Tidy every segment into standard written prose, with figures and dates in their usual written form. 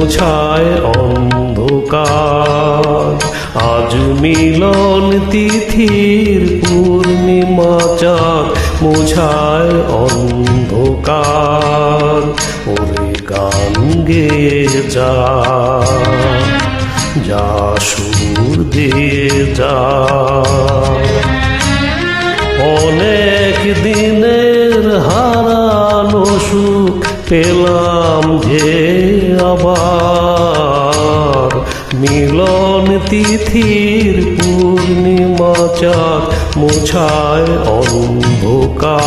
মোছায় অন্ধকার। আজ মিলন তিথির পূর্ণিমা চাঁদ মোছায় অন্ধকার। ওরে গান গেয়ে যা, যা সুর দিয়ে যা। অনেক দিনের হারানো সুখ পেলাম যে আবার। মিলন তিথির পূর্ণিমা চাঁদ মোছায় অন্ধকার।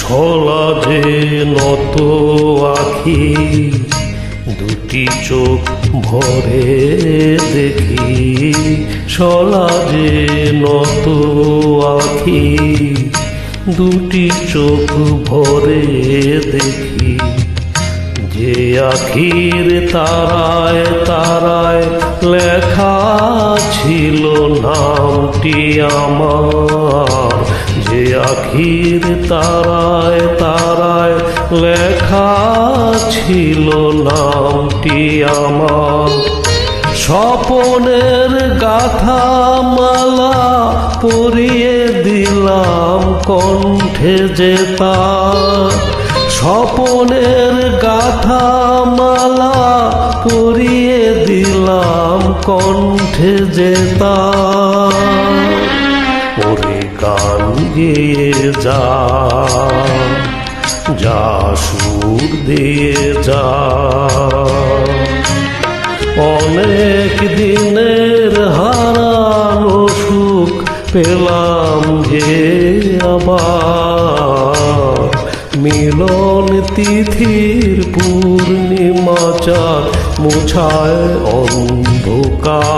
ছলা যে নত আখি, দুটি চোখ ভরে দেখি। ছলা যে নত আখি, দুটি চোখ ভরে দেখি। যে আখির তারায় তারায় লেখা ছিল নামটি আমার। যে আখির তারায় তারায় লেখা ছিল নামটি আমার। স্বপনের গাথা মালা পরিয়ে দিলাম কণ্ঠে যে তার। স্বপনের গাথা মালা পরিয়ে দিলাম কণ্ঠে যে তার। ওরে গান গেয়ে যা, যা সুর দিয়ে যা। অনেক দিনের হারানো সুখ পেলাম যে আবার। মিলন তিথির পূর্ণিমা চাঁদ মোছায় অন্ধকার।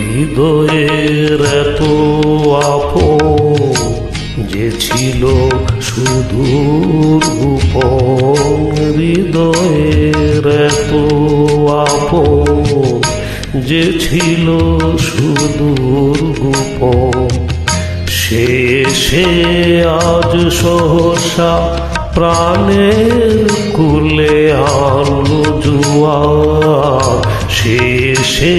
হৃদয়ের এত আপন যে ছিল সুদূর গোপন। হৃদয়ের এত আপন যে ছিল সুদূর গোপন। সে আজ সহসা প্রাণের কুলে আনলো জুয়ার। সে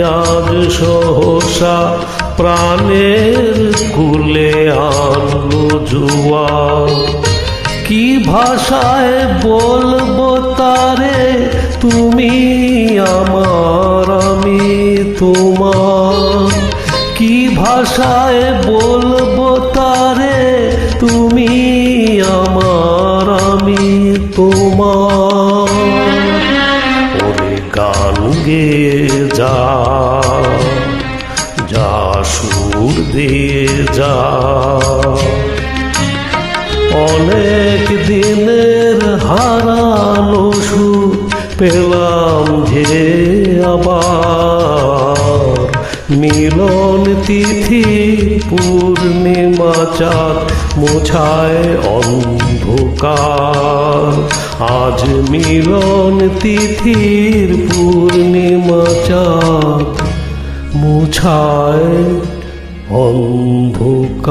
আজ সহসা প্রাণের কুলে আনলো জুয়ার। কি ভাষায় বলবো তারে, তুমি আমার আমি তোমার। কি ভাষায় বলবো তারে, তুমি আমার আমি তোমার। ওরে গান গেয়ে যা, যা সুর দিয়ে যা। অনেক দিনের হারানো সুখ পেলাম যে আবার। মিলন তিথি পূর্ণিমা চাঁদ মোছায় অন্ধকার। আজ মিলন তিথির পূর্ণিমা চাঁদ মোছায় অন্ধকার।